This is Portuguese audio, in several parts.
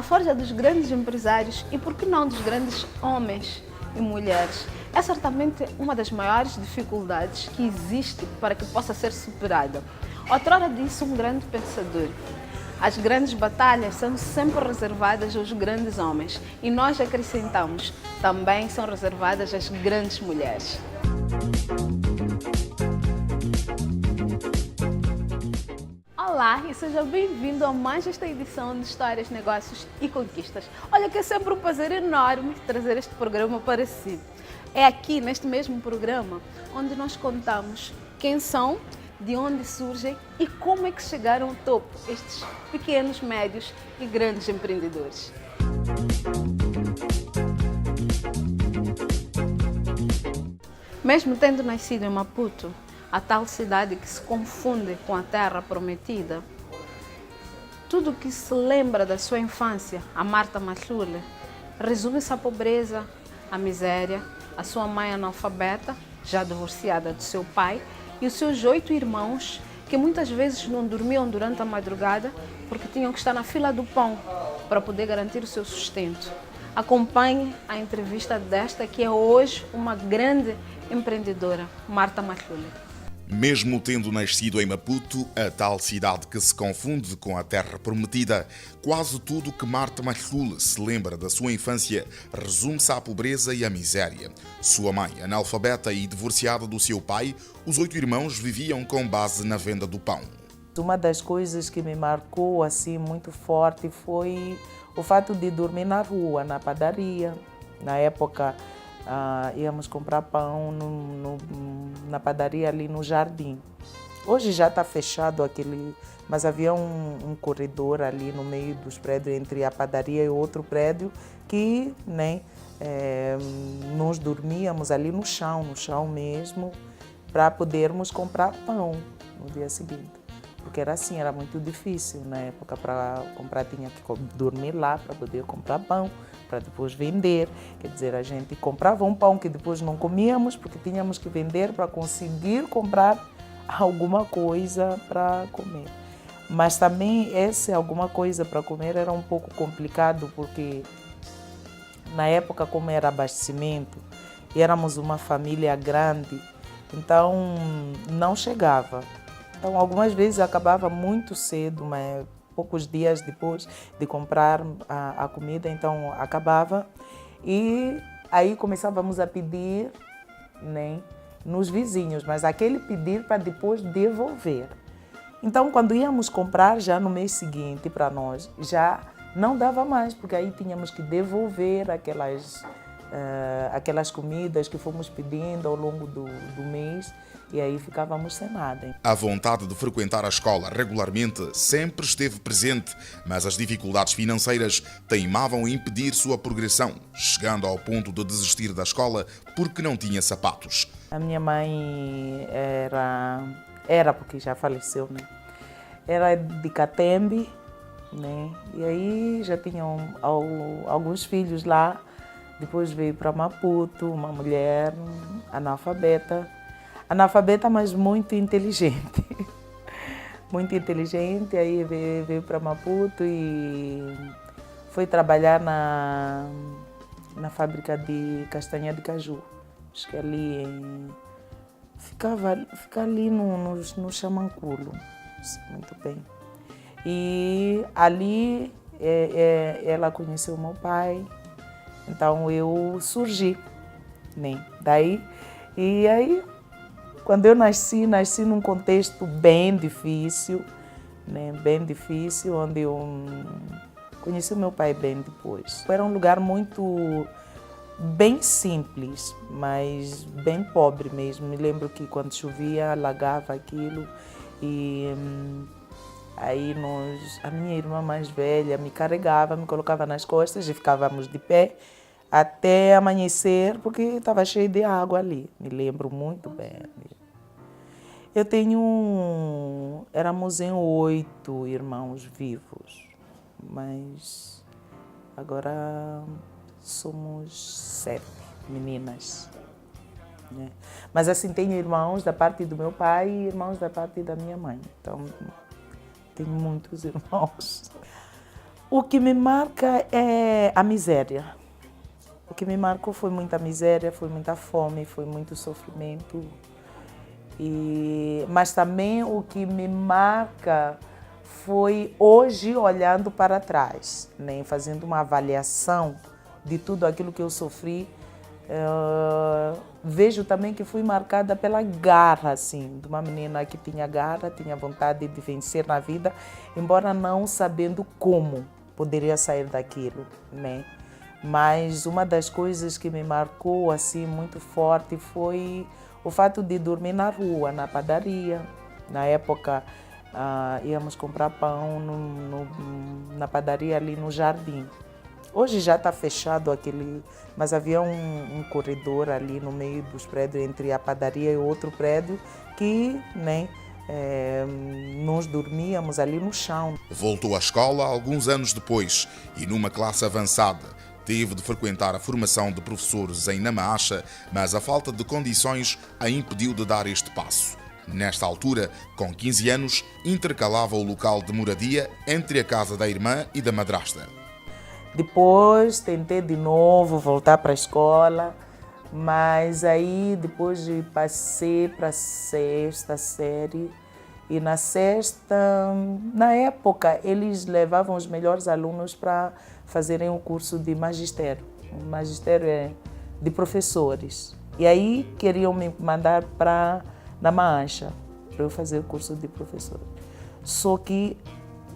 forja dos grandes empresários e, por que não, dos grandes homens e mulheres, é certamente uma das maiores dificuldades que existe para que possa ser superada. Outrora disse um grande pensador: as grandes batalhas são sempre reservadas aos grandes homens, e nós acrescentamos, também são reservadas às grandes mulheres. Olá e seja bem-vindo a mais esta edição de Histórias, Negócios e Conquistas. Olha que é sempre um prazer enorme trazer este programa para si. É aqui, neste mesmo programa, onde nós contamos quem são, de onde surgem e como é que chegaram ao topo estes pequenos, médios e grandes empreendedores. Mesmo tendo nascido em Maputo, a tal cidade que se confunde com a terra prometida, tudo o que se lembra da sua infância, a Marta Machule, resume-se à pobreza, à miséria, a sua mãe analfabeta, já divorciada do seu pai, e os seus 8 irmãos, que muitas vezes não dormiam durante a madrugada porque tinham que estar na fila do pão para poder garantir o seu sustento. Acompanhe a entrevista desta, que é hoje uma grande empreendedora, Marta Machule. Mesmo tendo nascido em Maputo, a tal cidade que se confunde com a terra prometida, quase tudo que Marta Machule se lembra da sua infância resume-se à pobreza e à miséria. Sua mãe, analfabeta e divorciada do seu pai, os 8 irmãos viviam com base na venda do pão. Uma das coisas que me marcou assim muito forte foi o fato de dormir na rua, na padaria. Na época, íamos comprar pão na padaria ali no jardim. Hoje já está fechado aquele, mas havia um corredor ali no meio dos prédios, entre a padaria e outro prédio, que nós dormíamos ali no chão mesmo, para podermos comprar pão no dia seguinte. Porque era assim, era muito difícil na época para comprar, tinha que dormir lá para poder comprar pão, para depois vender. Quer dizer, a gente comprava um pão que depois não comíamos porque tínhamos que vender para conseguir comprar alguma coisa para comer. Mas também esse alguma coisa para comer era um pouco complicado porque na época, como era abastecimento e éramos uma família grande, então não chegava. Então, algumas vezes acabava muito cedo, mas poucos dias depois de comprar a comida, então acabava. E aí começávamos a pedir, nos vizinhos, mas aquele pedir para depois devolver. Então, quando íamos comprar já no mês seguinte para nós, já não dava mais, porque aí tínhamos que devolver aquelas comidas que fomos pedindo ao longo do mês. E aí ficávamos sem nada. A vontade de frequentar a escola regularmente sempre esteve presente, mas as dificuldades financeiras teimavam em impedir sua progressão, chegando ao ponto de desistir da escola porque não tinha sapatos. A minha mãe era porque já faleceu, Era de Catembe, E aí já tinham alguns filhos lá. Depois veio para Maputo, uma mulher analfabeta, mas muito inteligente. Muito inteligente, aí veio para Maputo e foi trabalhar na fábrica de castanha de caju. Acho que ali fica ali no Chamanculo, muito bem. E ali ela conheceu meu pai, então eu surgi, Daí, e aí, quando eu nasci num contexto bem difícil, Bem difícil, onde eu conheci o meu pai bem depois. Era um lugar bem simples, mas bem pobre mesmo. Me lembro que quando chovia, alagava aquilo e aí a minha irmã mais velha me carregava, me colocava nas costas e ficávamos de pé até amanhecer, porque estava cheio de água ali. Me lembro muito bem. Éramos em 8 irmãos vivos, mas agora somos 7 meninas. Mas assim, tenho irmãos da parte do meu pai e irmãos da parte da minha mãe. Então, tenho muitos irmãos. O que me marca é a miséria. O que me marcou foi muita miséria, foi muita fome, foi muito sofrimento. Mas também o que me marca foi hoje olhando para trás, né? Fazendo uma avaliação de tudo aquilo que eu sofri. Vejo também que fui marcada pela garra, assim, de uma menina que tinha garra, tinha vontade de vencer na vida, embora não sabendo como poderia sair daquilo, né? Mas uma das coisas que me marcou assim muito forte foi o fato de dormir na rua, na padaria. Na época íamos comprar pão na padaria ali no jardim. Hoje já está fechado aquele, mas havia um corredor ali no meio dos prédios, entre a padaria e outro prédio, que, né, nós dormíamos ali no chão. Voltou à escola alguns anos depois e, numa classe avançada, teve de frequentar a formação de professores em Namacha, mas a falta de condições a impediu de dar este passo. Nesta altura, com 15 anos, intercalava o local de moradia entre a casa da irmã e da madrasta. Depois tentei de novo voltar para a escola, mas aí depois passei para a 6ª série. E na 6ª, na época, eles levavam os melhores alunos para fazerem o curso de magistério. O magistério é de professores. E aí queriam me mandar para Namacha, para eu fazer o curso de professor. Só que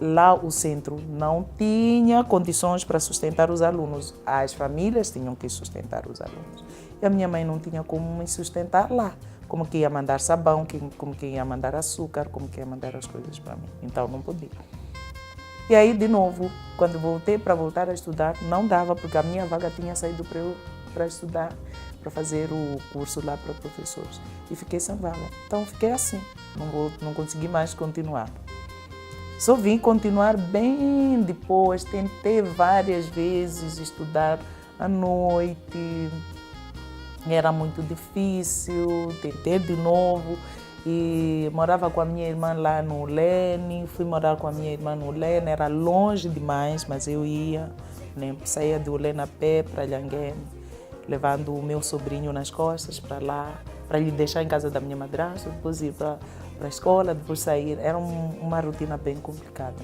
lá o centro não tinha condições para sustentar os alunos. As famílias tinham que sustentar os alunos. E a minha mãe não tinha como me sustentar lá. Como que ia mandar sabão, como que ia mandar açúcar, como que ia mandar as coisas para mim. Então não podia. E aí, de novo, quando voltei para voltar a estudar, não dava, porque a minha vaga tinha saído para estudar, para fazer o curso lá para professores. E fiquei sem vaga. Então fiquei assim, não consegui mais continuar. Só vim continuar bem depois, tentei várias vezes estudar à noite, era muito difícil, tentei de novo e morava com a minha irmã lá no Lene, fui morar com a minha irmã no Lene, era longe demais, mas eu ia, né? Saía do Lene a pé para Lhanguene, levando o meu sobrinho nas costas para lá, para lhe deixar em casa da minha madrasta, depois ir para a escola, depois sair. Era uma rotina bem complicada.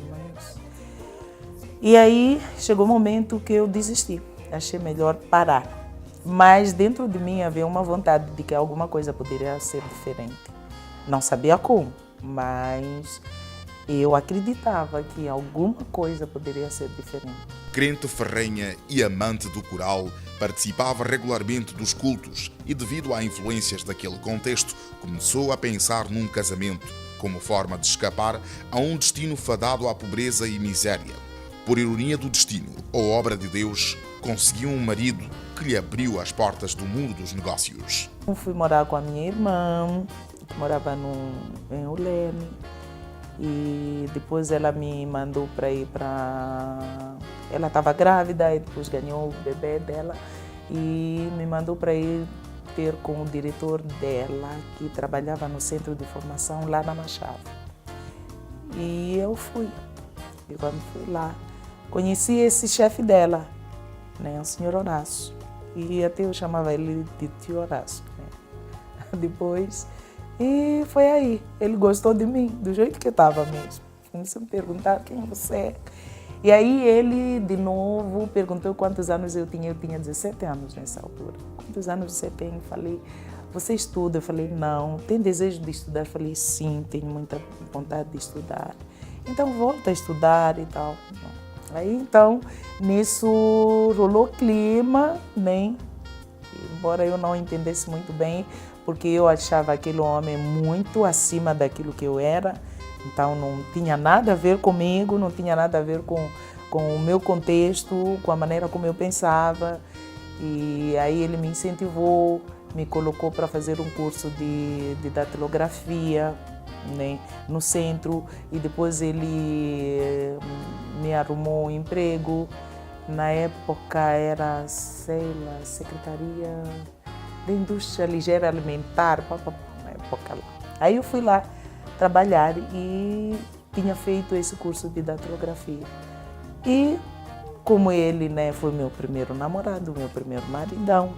E aí chegou o momento que eu desisti, achei melhor parar. Mas dentro de mim havia uma vontade de que alguma coisa poderia ser diferente. Não sabia como, mas eu acreditava que alguma coisa poderia ser diferente. Crente ferrenha e amante do coral, participava regularmente dos cultos e, devido a influências daquele contexto, começou a pensar num casamento, como forma de escapar a um destino fadado à pobreza e miséria. Por ironia do destino, ou obra de Deus, conseguiu um marido que lhe abriu as portas do mundo dos negócios. Fui morar com a minha irmã, que morava em Ulene, e depois ela me mandou para ir para... Ela estava grávida e depois ganhou o bebê dela e me mandou para ir ter com o diretor dela, que trabalhava no centro de formação lá na Machado. E eu fui. E quando fui lá, conheci esse chefe dela, né, o senhor Horácio. E até eu chamava ele de tio Horácio. Né? Depois, e foi aí. Ele gostou de mim, do jeito que eu estava mesmo. Começou a me perguntar quem você é. E aí ele, de novo, perguntou quantos anos eu tinha. Eu tinha 17 anos nessa altura. Quantos anos você tem? Eu falei, você estuda? Eu falei, não. Tem desejo de estudar? Eu falei, sim, tenho muita vontade de estudar. Então volta a estudar e tal. Aí então, nisso rolou clima, né? Embora eu não entendesse muito bem, porque eu achava aquele homem muito acima daquilo que eu era. Então não tinha nada a ver comigo, não tinha nada a ver com o meu contexto, com a maneira como eu pensava. E aí ele me incentivou, me colocou para fazer um curso de datilografia, né, no centro, e depois ele me arrumou um emprego. Na época era, sei lá, Secretaria da Indústria Ligeira Alimentar, na época lá. Aí eu fui lá trabalhar e tinha feito esse curso de datilografia. E como ele, né, foi meu primeiro namorado, meu primeiro maridão,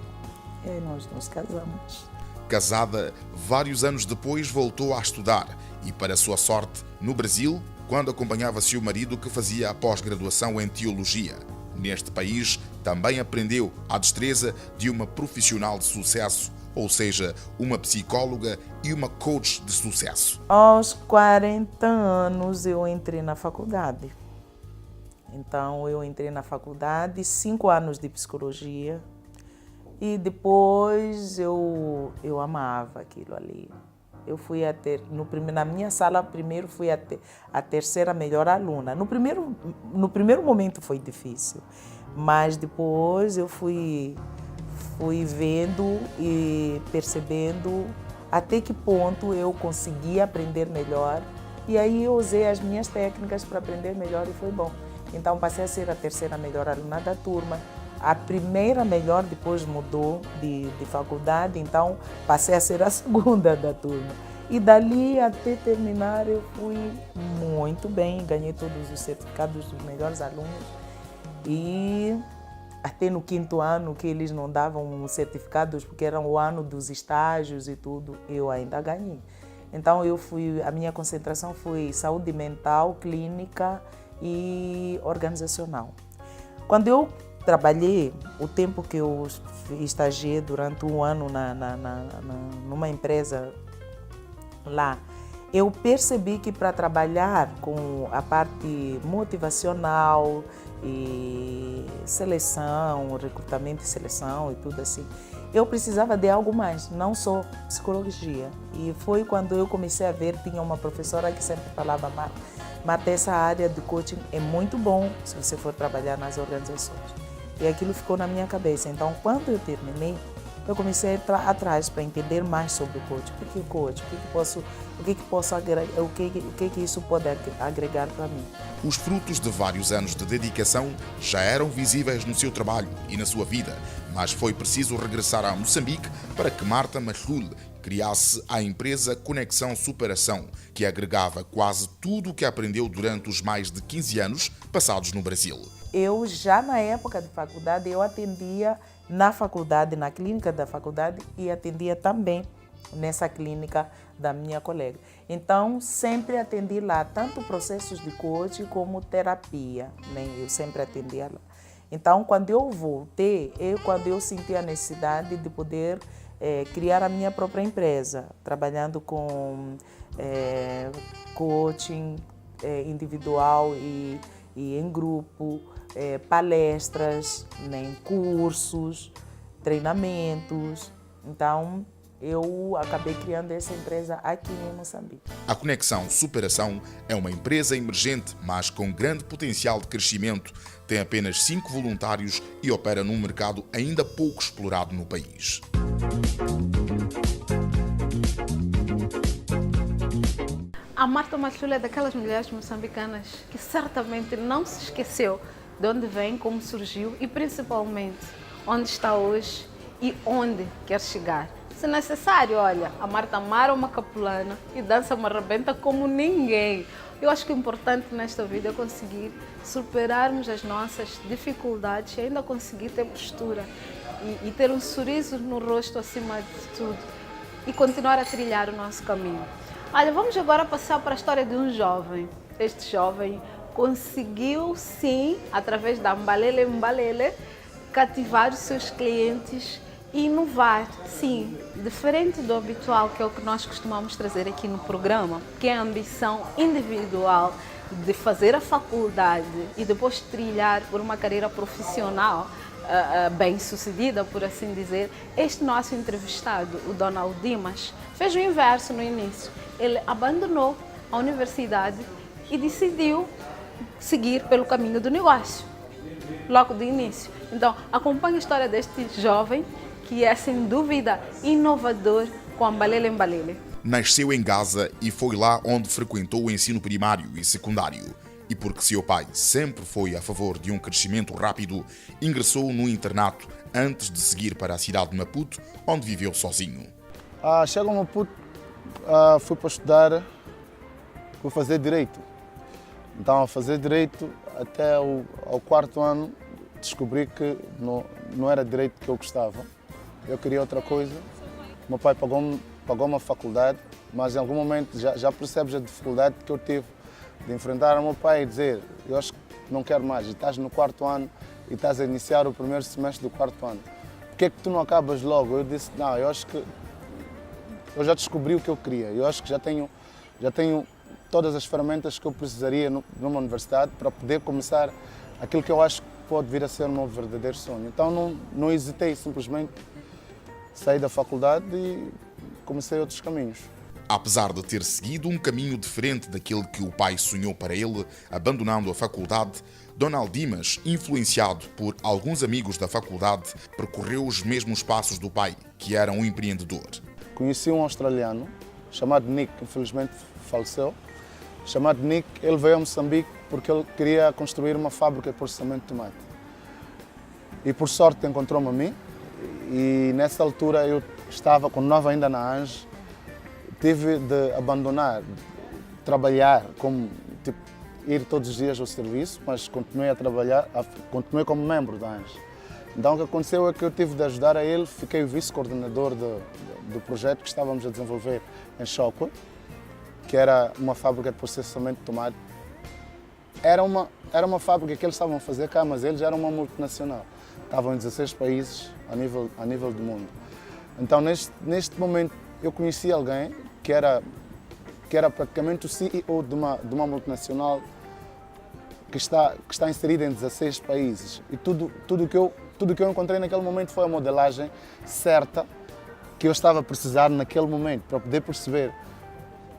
e aí nós nos casamos. Casada, vários anos depois voltou a estudar e, para sua sorte, no Brasil, quando acompanhava seu marido que fazia a pós-graduação em Teologia. Neste país, também aprendeu a destreza de uma profissional de sucesso, ou seja, uma psicóloga e uma coach de sucesso. Aos 40 anos eu entrei na faculdade. Então eu entrei na faculdade, 5 anos de psicologia, e depois eu amava aquilo ali. Eu fui na minha sala primeiro fui a terceira melhor aluna. No primeiro momento foi difícil, mas depois eu fui vendo e percebendo até que ponto eu conseguia aprender melhor. E aí eu usei as minhas técnicas para aprender melhor e foi bom. Então passei a ser a terceira melhor aluna da turma. A primeira melhor depois mudou de faculdade, então passei a ser a segunda da turma. E dali até terminar eu fui muito bem, ganhei todos os certificados dos melhores alunos. E até no 5º ano, que eles não davam certificados, porque era o ano dos estágios e tudo, eu ainda ganhei. Então a minha concentração foi saúde mental, clínica e organizacional. Quando eu trabalhei, o tempo que eu estagiei durante um ano numa empresa lá, eu percebi que para trabalhar com a parte motivacional e seleção, recrutamento e seleção e tudo assim, eu precisava de algo mais, não só psicologia. E foi quando eu comecei a ver, tinha uma professora que sempre falava, Marta, essa área de coaching é muito bom se você for trabalhar nas organizações. E aquilo ficou na minha cabeça. Então, quando eu terminei, eu comecei a ir atrás para entender mais sobre o coaching. O que é coaching? O que isso pode agregar para mim? Os frutos de vários anos de dedicação já eram visíveis no seu trabalho e na sua vida, mas foi preciso regressar a Moçambique para que Marta Machul criasse a empresa Conexão Superação, que agregava quase tudo o que aprendeu durante os mais de 15 anos passados no Brasil. Eu já na época de faculdade, eu atendia na faculdade, na clínica da faculdade e atendia também nessa clínica da minha colega. Então, sempre atendi lá, tanto processos de coaching como terapia, né? Eu sempre atendia lá. Então, quando eu voltei, quando eu senti a necessidade de poder criar a minha própria empresa, trabalhando com coaching individual e em grupo, palestras, né, cursos, treinamentos. Então, eu acabei criando essa empresa aqui em Moçambique. A Conexão Superação é uma empresa emergente, mas com grande potencial de crescimento. Tem apenas 5 voluntários e opera num mercado ainda pouco explorado no país. A Marta Machul é daquelas mulheres moçambicanas que certamente não se esqueceu de onde vem, como surgiu e principalmente onde está hoje e onde quer chegar. Se necessário, olha, a Marta amara uma capulana e dança uma rabenta como ninguém. Eu acho que o importante nesta vida é conseguir superarmos as nossas dificuldades e ainda conseguir ter postura e ter um sorriso no rosto acima de tudo e continuar a trilhar o nosso caminho. Olha, vamos agora passar para a história de um jovem. Este jovem conseguiu, sim, através da Mbalele Mbalele, cativar os seus clientes e inovar, sim, diferente do habitual, que é o que nós costumamos trazer aqui no programa, que é a ambição individual de fazer a faculdade e depois trilhar por uma carreira profissional bem-sucedida, por assim dizer. Este nosso entrevistado, o Donald Dimas, fez o inverso no início. Ele abandonou a universidade e decidiu seguir pelo caminho do negócio, logo do início. Então, acompanhe a história deste jovem, que é, sem dúvida, inovador com a Mbalele Mbalele. Nasceu em Gaza e foi lá onde frequentou o ensino primário e secundário. E porque seu pai sempre foi a favor de um crescimento rápido, ingressou no internato antes de seguir para a cidade de Maputo, onde viveu sozinho. Chego a Maputo, fui para estudar, fui fazer Direito. Então, a fazer Direito, até ao quarto ano descobri que não era direito que eu gostava. Eu queria outra coisa. Meu pai pagou-me a faculdade, mas em algum momento já percebes a dificuldade que eu tive de enfrentar o meu pai e dizer: eu acho que não quero mais, e estás no quarto ano e estás a iniciar o primeiro semestre do quarto ano. Por que é que tu não acabas logo? Eu disse: não, eu acho que eu já descobri o que eu queria. Eu acho que já tenho todas as ferramentas que eu precisaria numa universidade para poder começar aquilo que eu acho que pode vir a ser o meu verdadeiro sonho. Então não hesitei, simplesmente saí da faculdade e comecei outros caminhos. Apesar de ter seguido um caminho diferente daquele que o pai sonhou para ele, abandonando a faculdade, Donald Dimas, influenciado por alguns amigos da faculdade, percorreu os mesmos passos do pai, que era um empreendedor. Conheci um australiano chamado Nick, que infelizmente faleceu. Chamado Nick, ele veio a Moçambique porque ele queria construir uma fábrica de processamento de tomate. E por sorte encontrou-me a mim, e nessa altura eu estava, quando estava ainda na ANGE, tive de abandonar, trabalhar, ir todos os dias ao serviço, mas continuei a trabalhar, continuei como membro da ANGE. Então o que aconteceu é que eu tive de ajudar a ele, fiquei o vice-coordenador do projeto que estávamos a desenvolver em Shockwave, que era uma fábrica de processamento de tomate. Era uma fábrica que eles estavam a fazer cá, mas eles eram uma multinacional. Estavam em 16 países a nível do mundo. Então neste momento eu conheci alguém que era praticamente o CEO de uma multinacional que está inserida em 16 países. E tudo que eu encontrei naquele momento foi a modelagem certa que eu estava a precisar naquele momento, para poder perceber: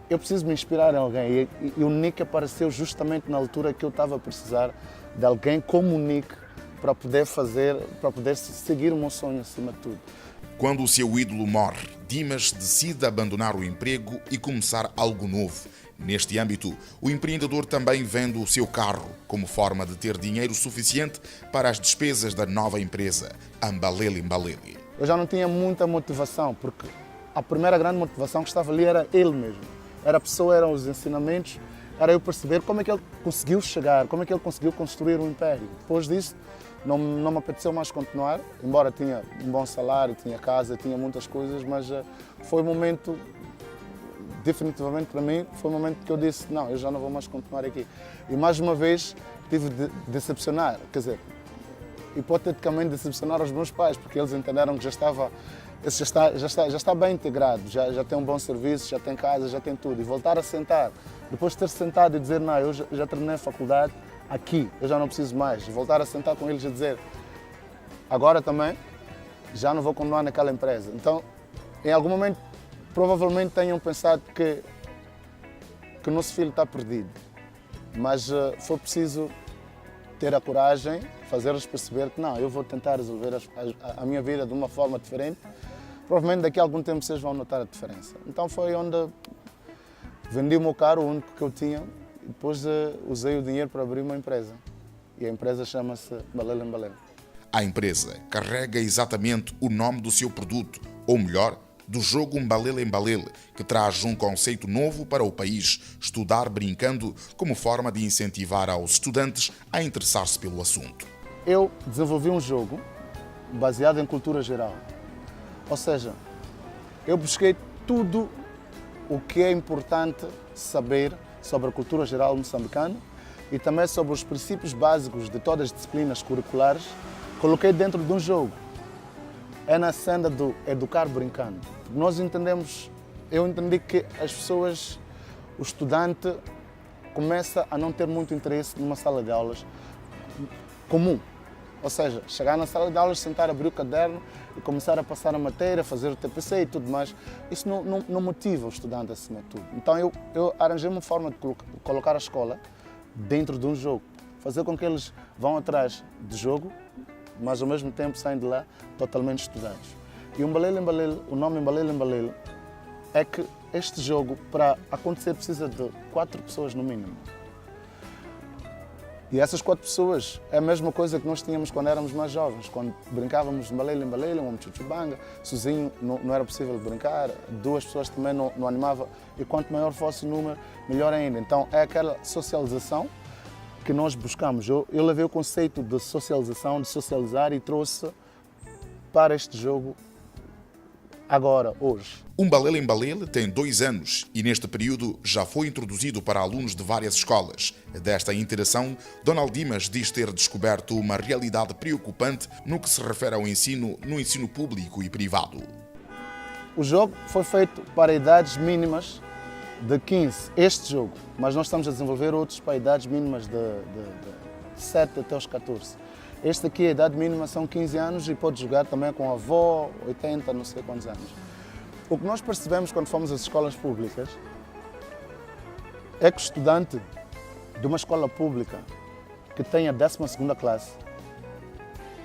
eu preciso me inspirar em alguém. E o Nick apareceu justamente na altura que eu estava a precisar de alguém como o Nick para poder seguir o meu sonho acima de tudo. Quando o seu ídolo morre, Dimas decide abandonar o emprego e começar algo novo. Neste âmbito, o empreendedor também vende o seu carro como forma de ter dinheiro suficiente para as despesas da nova empresa, a Mbalele Mbalele. Eu já não tinha muita motivação, porque a primeira grande motivação que estava ali era ele mesmo. Era a pessoa, eram os ensinamentos, era eu perceber como é que ele conseguiu chegar, como é que ele conseguiu construir um império. Depois disso, não me apeteceu mais continuar, embora tinha um bom salário, tinha casa, tinha muitas coisas, mas foi um momento, definitivamente para mim, foi um momento que eu disse: não, eu já não vou mais continuar aqui. E mais uma vez tive de decepcionar, quer dizer, hipoteticamente decepcionar os meus pais, porque eles entenderam que já está bem integrado, já tem um bom serviço, já tem casa, já tem tudo. E voltar a sentar, depois de ter sentado e dizer: não, eu já terminei a faculdade, aqui, eu já não preciso mais. Voltar a sentar com eles e dizer: agora também já não vou continuar naquela empresa. Então, em algum momento, provavelmente tenham pensado que o nosso filho está perdido. Mas foi preciso ter a coragem, fazer-lhes perceber que não, eu vou tentar resolver a minha vida de uma forma diferente. Provavelmente daqui a algum tempo vocês vão notar a diferença. Então foi onde vendi o meu carro, o único que eu tinha, e depois usei o dinheiro para abrir uma empresa. E a empresa chama-se Mbalele Mbalele. A empresa carrega exatamente o nome do seu produto, ou melhor, do jogo Mbalele Mbalele, que traz um conceito novo para o país, estudar brincando, como forma de incentivar aos estudantes a interessar-se pelo assunto. Eu desenvolvi um jogo baseado em cultura geral. Ou seja, eu busquei tudo o que é importante saber sobre a cultura geral moçambicana e também sobre os princípios básicos de todas as disciplinas curriculares, coloquei dentro de um jogo. É na senda do educar brincando. Eu entendi que as pessoas, o estudante, começa a não ter muito interesse numa sala de aulas comum. Ou seja, chegar na sala de aulas, sentar, abrir o caderno e começar a passar a matéria, fazer o TPC e tudo mais. Isso não motiva o estudante acima de tudo. Então eu arranjei uma forma de colocar a escola dentro de um jogo. Fazer com que eles vão atrás do jogo, mas ao mesmo tempo saem de lá totalmente estudados. E o Mbalele Mbalele, o nome Mbalele Mbalele, é que este jogo, para acontecer, precisa de 4 pessoas no mínimo. E essas 4 pessoas é a mesma coisa que nós tínhamos quando éramos mais jovens, quando brincávamos Mbalele Mbalele, um chuchubanga, sozinho não era possível brincar, 2 pessoas também não animava, e quanto maior fosse o número, melhor ainda. Então é aquela socialização que nós buscamos. Eu levei o conceito de socialização, de socializar, e trouxe para este jogo agora, hoje. Umbalele Mbalele tem 2 anos e neste período já foi introduzido para alunos de várias escolas. Desta interação, Donald Dimas diz ter descoberto uma realidade preocupante no que se refere ao ensino no ensino público e privado. O jogo foi feito para idades mínimas de 15, este jogo, mas nós estamos a desenvolver outros para idades mínimas de 7 até os 14. Este aqui, a idade mínima são 15 anos e pode jogar também com a avó, 80, não sei quantos anos. O que nós percebemos quando fomos às escolas públicas é que o estudante de uma escola pública que tem a 12ª classe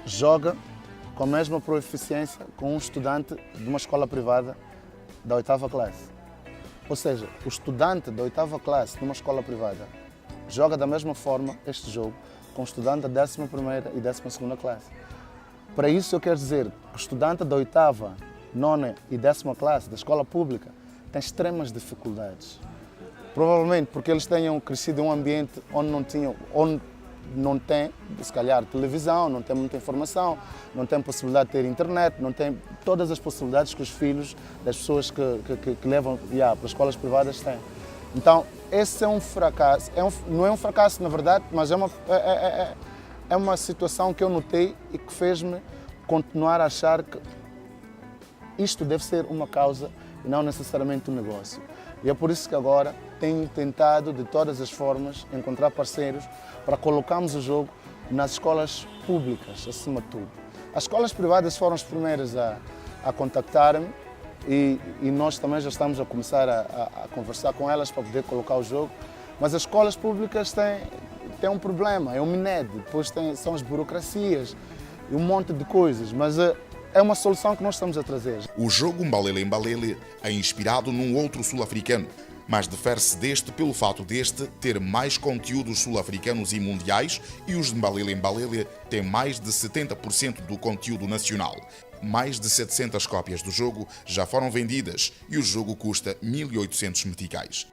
joga com a mesma proficiência com um estudante de uma escola privada da 8ª classe. Ou seja, o estudante da 8ª classe de uma escola privada joga da mesma forma este jogo com o estudante da 11ª e 12ª classe. Para isso eu quero dizer que o estudante da 8ª, 9ª e 10ª classe da escola pública tem extremas dificuldades. Provavelmente porque eles tenham crescido em um ambiente onde não tem, se calhar, televisão, não tem muita informação, não tem possibilidade de ter internet, não tem todas as possibilidades que os filhos das pessoas que levam para as escolas privadas têm. Então, esse é um fracasso. Não é um fracasso, na verdade, mas é uma situação que eu notei e que fez-me continuar a achar que isto deve ser uma causa e não necessariamente um negócio. E é por isso que agora tenho tentado, de todas as formas, encontrar parceiros para colocarmos o jogo nas escolas públicas, acima de tudo. As escolas privadas foram as primeiras a contactar-me e nós também já estamos a começar a conversar com elas para poder colocar o jogo. Mas as escolas públicas têm um problema, é o MINED, depois são as burocracias e um monte de coisas, mas é uma solução que nós estamos a trazer. O jogo Umbalele Mbalele é inspirado num outro sul-africano, mas difere-se deste pelo fato deste ter mais conteúdos sul-africanos e mundiais e os de Umbalele Mbalele têm mais de 70% do conteúdo nacional. Mais de 700 cópias do jogo já foram vendidas e o jogo custa 1.800 meticais.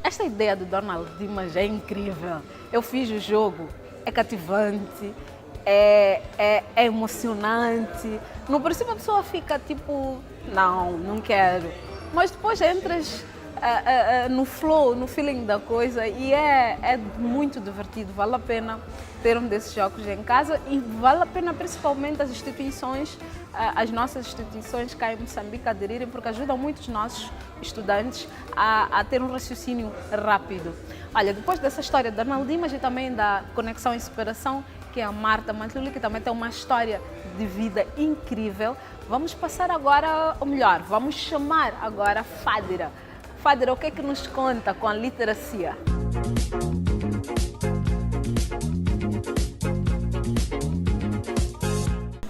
Esta ideia do Donald Dimas é incrível. Eu fiz o jogo, é cativante, é emocionante. No princípio a pessoa fica tipo, não quero. Mas depois entras no flow, no feeling da coisa e é muito divertido. Vale a pena ter um desses jogos em casa e vale a pena principalmente as instituições, as nossas instituições cá em Moçambique aderirem, porque ajudam muito os nossos estudantes a ter um raciocínio rápido. Olha, depois dessa história da Donald Dimas e também da Conexão e Superação, que é a Marta Mantluli, que também tem uma história de vida incrível, vamos passar agora, ou melhor, vamos chamar agora a Fadira. Fadira, o que é que nos conta com a literacia?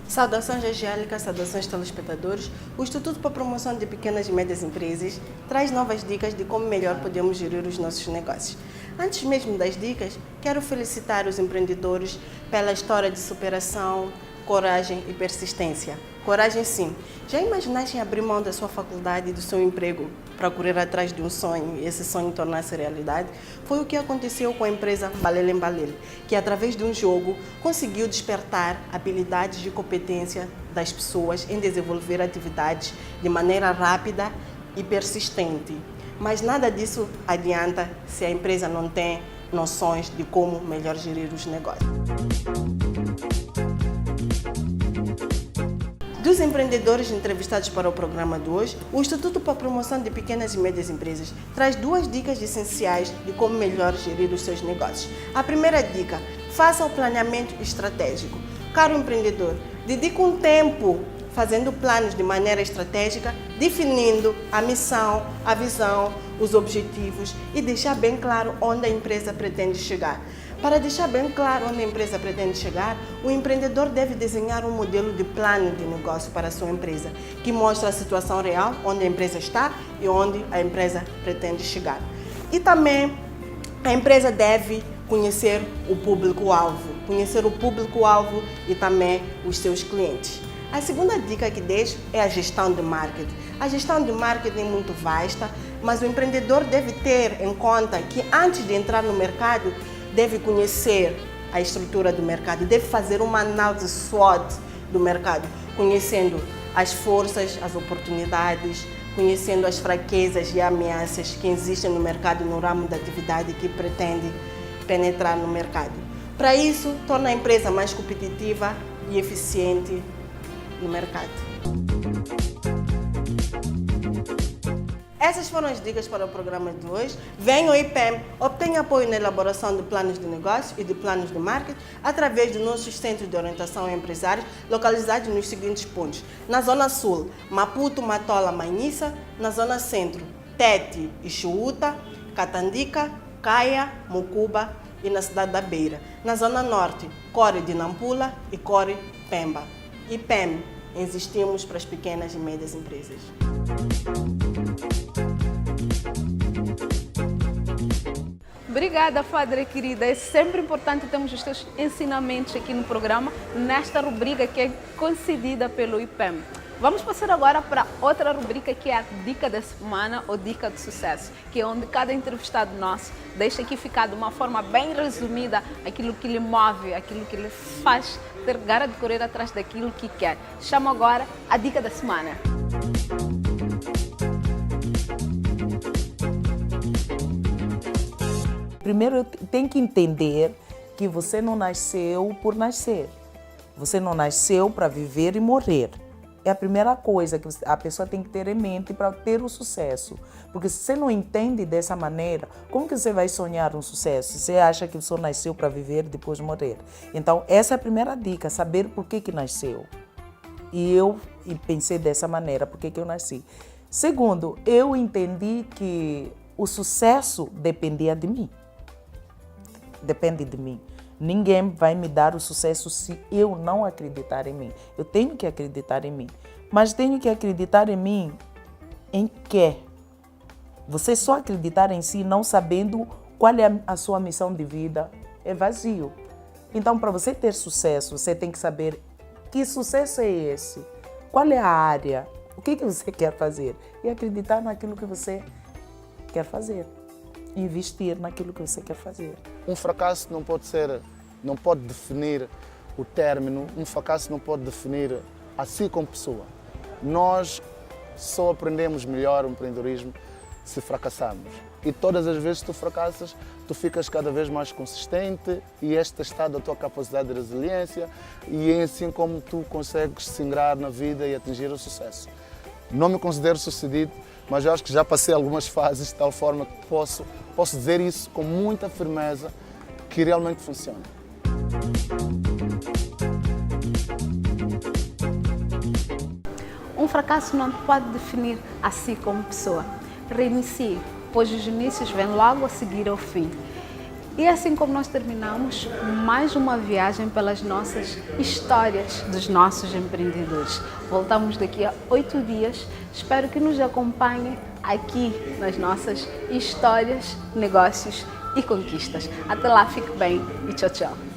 Saudações angélicas, saudações telespectadores. O Instituto para a Promoção de Pequenas e Médias Empresas traz novas dicas de como melhor podemos gerir os nossos negócios. Antes mesmo das dicas, quero felicitar os empreendedores pela história de superação, coragem e persistência. Coragem sim. Já imaginaste em abrir mão da sua faculdade e do seu emprego para correr atrás de um sonho e esse sonho tornar-se realidade? Foi o que aconteceu com a empresa Umbalele Mbalele, que através de um jogo conseguiu despertar habilidades e competência das pessoas em desenvolver atividades de maneira rápida e persistente. Mas nada disso adianta se a empresa não tem noções de como melhor gerir os negócios. Dos empreendedores entrevistados para o programa de hoje, o Instituto para a Promoção de Pequenas e Médias Empresas traz 2 dicas essenciais de como melhor gerir os seus negócios. A primeira dica: faça o planeamento estratégico. Caro empreendedor, dedique um tempo fazendo planos de maneira estratégica, definindo a missão, a visão, os objetivos e deixar bem claro onde a empresa pretende chegar. Para deixar bem claro onde a empresa pretende chegar, o empreendedor deve desenhar um modelo de plano de negócio para a sua empresa, que mostra a situação real, onde a empresa está e onde a empresa pretende chegar. E também a empresa deve conhecer o público-alvo e também os seus clientes. A segunda dica que deixo é a gestão de marketing. A gestão de marketing é muito vasta, mas o empreendedor deve ter em conta que antes de entrar no mercado, deve conhecer a estrutura do mercado, deve fazer uma análise SWOT do mercado, conhecendo as forças, as oportunidades, conhecendo as fraquezas e ameaças que existem no mercado, no ramo da atividade que pretende penetrar no mercado. Para isso, torna a empresa mais competitiva e eficiente no mercado. Essas foram as dicas para o programa de hoje. Venha ao IPEM, obtenha apoio na elaboração de planos de negócio e de planos de marketing através dos nossos centros de orientação a empresários localizados nos seguintes pontos. Na Zona Sul, Maputo, Matola, Manhissa. Na Zona Centro, Tete e Xuta, Catandica, Caia, Mucuba e na cidade da Beira. Na Zona Norte, Core de Nampula e Core Pemba. IPEM, existimos para as pequenas e médias empresas. Obrigada, Fadra querida. É sempre importante termos os teus ensinamentos aqui no programa, nesta rubrica que é concedida pelo IPEM. Vamos passar agora para outra rubrica que é a Dica da Semana ou Dica de Sucesso, que é onde cada entrevistado nosso deixa aqui ficar de uma forma bem resumida aquilo que lhe move, aquilo que lhe faz ter garra de correr atrás daquilo que quer. Chamo agora a Dica da Semana. Primeiro, tem que entender que você não nasceu por nascer. Você não nasceu para viver e morrer. É a primeira coisa que a pessoa tem que ter em mente para ter o sucesso. Porque se você não entende dessa maneira, como que você vai sonhar um sucesso? Você acha que você nasceu para viver e depois morrer. Então, essa é a primeira dica, saber por que nasceu. E eu pensei dessa maneira, por que eu nasci. Segundo, eu entendi que o sucesso dependia de mim. Depende de mim. Ninguém vai me dar o sucesso se eu não acreditar em mim. Eu tenho que acreditar em mim. Mas tenho que acreditar em mim em quê? Você só acreditar em si não sabendo qual é a sua missão de vida é vazio. Então, para você ter sucesso, você tem que saber que sucesso é esse? Qual é a área? O que você quer fazer? E acreditar naquilo que você quer fazer. Investir naquilo que você quer fazer. Um fracasso não pode definir o término, um fracasso não pode definir a si como pessoa. Nós só aprendemos melhor o empreendedorismo se fracassarmos. E todas as vezes que tu fracassas, tu ficas cada vez mais consistente e és testado a tua capacidade de resiliência e é assim como tu consegues se ingrar na vida e atingir o sucesso. Não me considero sucedido, mas eu acho que já passei algumas fases de tal forma que posso dizer isso com muita firmeza que realmente funciona. Um fracasso não pode definir a si como pessoa. Reinicie, pois os inícios vêm logo a seguir ao fim. E assim como nós terminamos mais uma viagem pelas nossas histórias dos nossos empreendedores. Voltamos daqui a 8 dias. Espero que nos acompanhem aqui nas nossas histórias, negócios e conquistas. Até lá, fique bem e tchau, tchau.